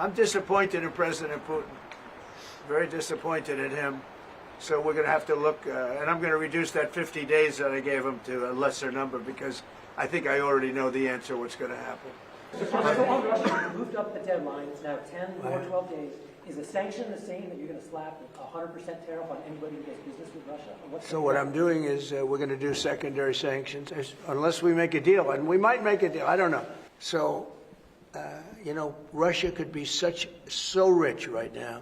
I'm disappointed in President Putin. Very disappointed in him. So we're going to have to look, and I'm going to reduce that 50 days that I gave him to a lesser number because I think I already know the answer what's going to happen. Russia moved up the deadline. It's now 10 or 12 days. Is the sanction the same that you're going to slap a 100% tariff on anybody who does business with Russia? So what I'm doing is we're going to do secondary sanctions unless we make a deal, and we might make a deal. I don't know. So, Russia could be so rich right now.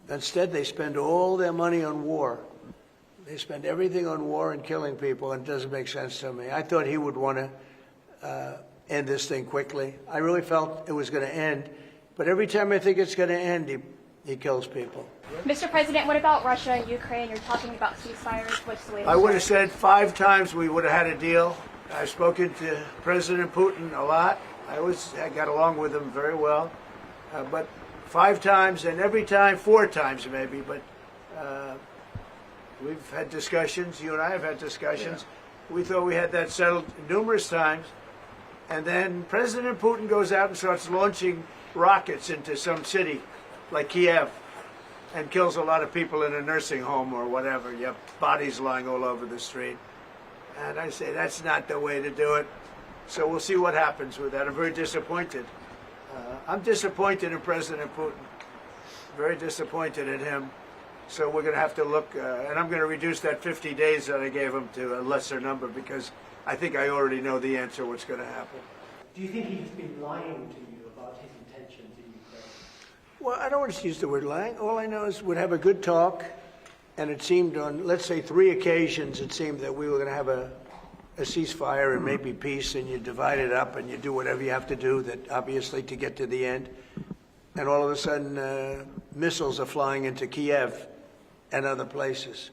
Instead, they spend all their money on war. They spend everything on war and killing people, and it doesn't make sense to me. I thought he would want to end this thing quickly. I really felt it was going to end, but every time I think it's going to end, he kills people. Mr. President, what about Russia and Ukraine? You're talking about ceasefires. What's the latest? I would have said 5 times we would have had a deal. I've spoken to President Putin a lot. I got along with him very well, but 5 times, and every time 4 times maybe, but we've had discussions, you and I have had discussions. Yeah. We thought we had that settled numerous times, and then President Putin goes out and starts launching rockets into some city like Kiev and kills a lot of people in a nursing home or whatever. You have bodies lying all over the street. And I say that's not the way to do it. So we'll see what happens with that. I'm very disappointed. I'm disappointed in President Putin. Very disappointed in him. So we're going to have to look, and I'm going to reduce that 50 days that I gave him to a lesser number because I think I already know the answer what's going to happen. Do you think he's been lying to you about his intentions in Ukraine? Well, I don't want to use the word lying. All I know is we'd have a good talk, and it seemed on, let's say, 3 occasions, it seemed that we were going to have a ceasefire and maybe peace, and you divide it up and you do whatever you have to do that obviously to get to the end. And all of a sudden, missiles are flying into Kiev and other places.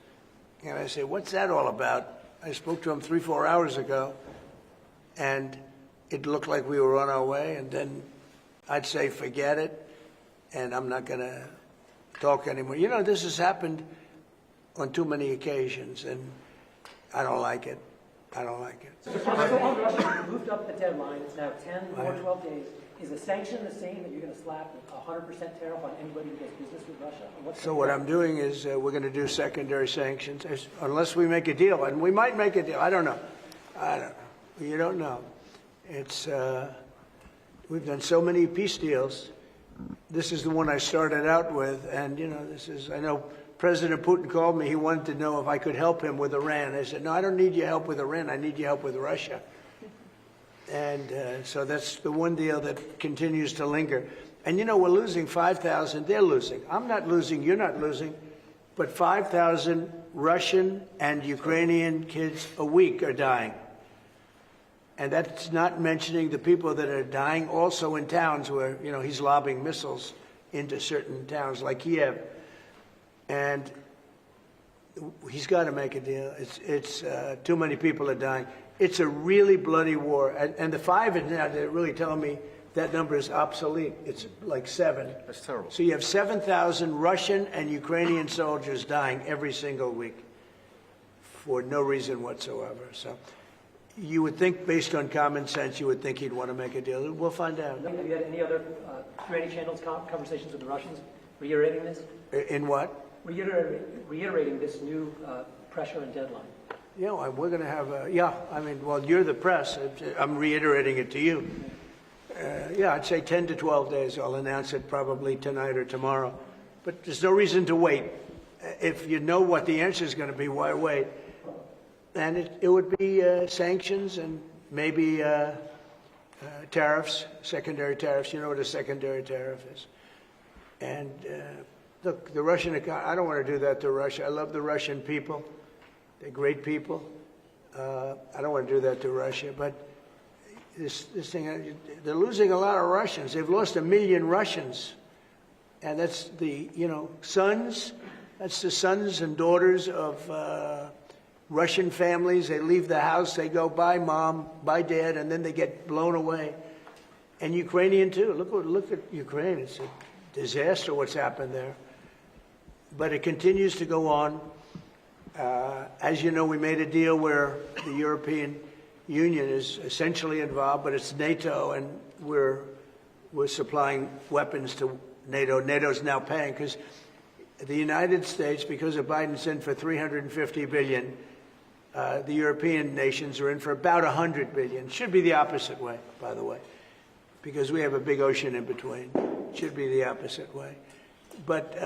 And I say, what's that all about? I spoke to him 3-4 hours ago, and it looked like we were on our way. And then I'd say, forget it, and I'm not going to talk anymore. This has happened on too many occasions, and I don't like it. I don't like it. Russia moved up the deadline. It's now 10 or 12 days. Is the sanction the same that you're going to slap a 100% tariff on anybody who does business with Russia? So what I'm doing is we're going to do secondary sanctions unless we make a deal, and we might make a deal. I don't know. You don't know. It's we've done so many peace deals. This is the one I started out with, and I know. President Putin called me. He wanted to know if I could help him with Iran. I said, no, I don't need your help with Iran. I need your help with Russia. And so that's the one deal that continues to linger. And, we're losing 5,000. They're losing. I'm not losing. You're not losing. But 5,000 Russian and Ukrainian kids a week are dying. And that's not mentioning the people that are dying also in towns where, he's lobbing missiles into certain towns like Kiev. And he's got to make a deal. It's too many people are dying. It's a really bloody war. And the 5 is now, they're really telling me that number is obsolete. It's like 7. That's terrible. So you have 7,000 Russian and Ukrainian soldiers dying every single week for no reason whatsoever. So you would think, based on common sense, you would think he'd want to make a deal. We'll find out. Have you had any other through any channels conversations with the Russians reiterating this? In what? Reiterating this new pressure and deadline. We're going to have you're the press. I'm reiterating it to you. I'd say 10 to 12 days. I'll announce it probably tonight or tomorrow. But there's no reason to wait. If you know what the answer is going to be, why wait? And it would be sanctions and maybe tariffs, secondary tariffs. You know what a secondary tariff is. And look, the Russian economy, I don't want to do that to Russia. I love the Russian people. They're great people. I don't want to do that to Russia. But this thing, they're losing a lot of Russians. They've lost 1 million Russians. And that's the, sons. That's the sons and daughters of Russian families. They leave the house. They go, bye, Mom, bye, Dad, and then they get blown away. And Ukrainian, too. Look at Ukraine. It's a disaster what's happened there. But it continues to go on. As you know, we made a deal where the European Union is essentially involved, but it's NATO, and we're we're supplying weapons to NATO. NATO's now paying because the United States, because of Biden's in for $350 billion, the European nations are in for about $100 billion. Should be the opposite way, by the way, because we have a big ocean in between. Should be the opposite way. But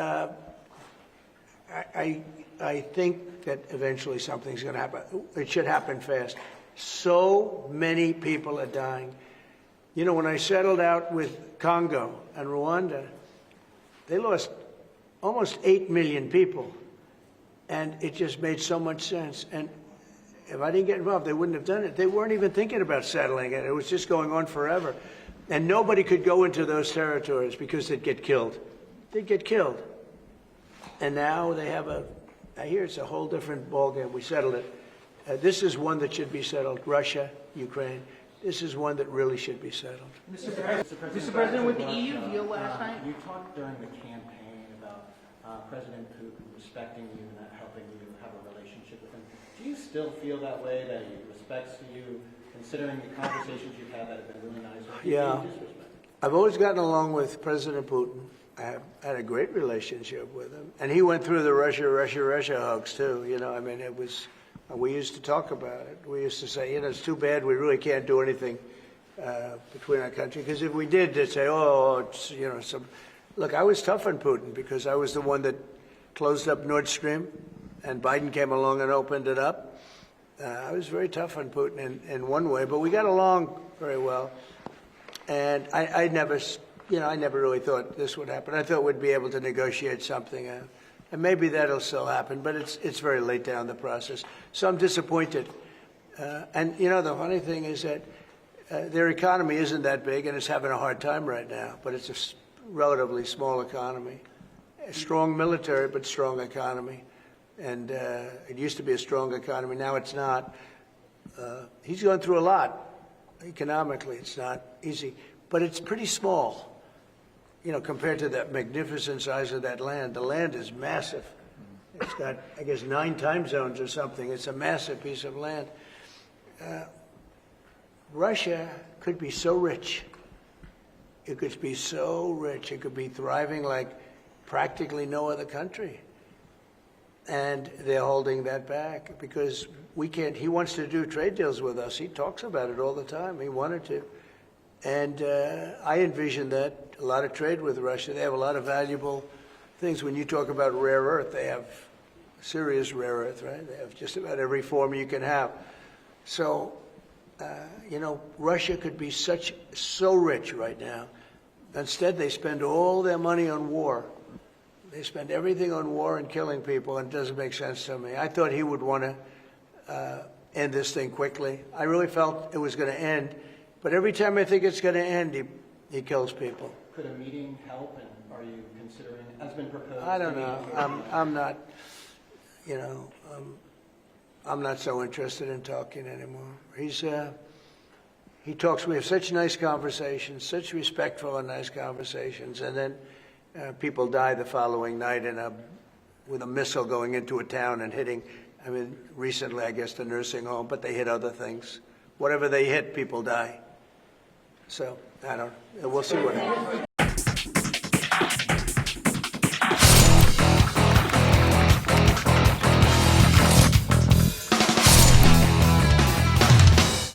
I think that eventually something's going to happen. It should happen fast. So many people are dying. You know, when I settled out with Congo and Rwanda, they lost almost 8 million people. And it just made so much sense. And if I didn't get involved, they wouldn't have done it. They weren't even thinking about settling it. It was just going on forever. And nobody could go into those territories because they'd get killed. They'd get killed. And now they have I hear it's a whole different ballgame. We settled it. This is one that should be settled. Russia, Ukraine. This is one that really should be settled. Mr. President, with the EU deal last night, you talked during the campaign about President Putin respecting you and helping you have a relationship with him. Do you still feel that way, that he respects you, considering the conversations you've had that have been really nice? Yeah. I've always gotten along with President Putin. I have had a great relationship with him. And he went through the Russia hugs, too. You know, I mean, it was... We used to talk about it. We used to say, you know, it's too bad we really can't do anything between our country. Because if we did, they'd say, oh, it's, you know, some... Look, I was tough on Putin because I was the one that closed up Nord Stream, and Biden came along and opened it up. I was very tough on Putin in one way, but we got along very well. And I never, you know, I never really thought this would happen. I thought we'd be able to negotiate something out. And maybe that'll still happen, but it's very late down the process. So I'm disappointed. And, you know, the funny thing is that their economy isn't that big, and it's having a hard time right now. But it's a relatively small economy. A strong military, but strong economy. And it used to be a strong economy. Now it's not. He's gone through a lot. Economically, it's not easy. But it's pretty small. You know, compared to that magnificent size of that land. The land is massive. It's got, I guess, 9 time zones or something. It's a massive piece of land. Russia could be so rich. It could be so rich. It could be thriving like practically no other country. And they're holding that back because we can't. He wants to do trade deals with us. He talks about it all the time. He wanted to. And I envision that, a lot of trade with Russia. They have a lot of valuable things. When you talk about rare earth, they have serious rare earth, right? They have just about every form you can have. So, you know, Russia could be so rich right now. Instead, they spend all their money on war. They spend everything on war and killing people, and it doesn't make sense to me. I thought he would want to end this thing quickly. I really felt it was going to end. But every time I think it's going to end, he kills people. Could a meeting help, and are you considering, has been proposed? I don't know. I'm not, you know, I'm not so interested in talking anymore. He talks, we have such nice conversations, such respectful and nice conversations, and then people die the following night with a missile going into a town and hitting, I mean, recently, I guess, the nursing home, but they hit other things. Whatever they hit, people die. So, I don't know. We'll see what happens.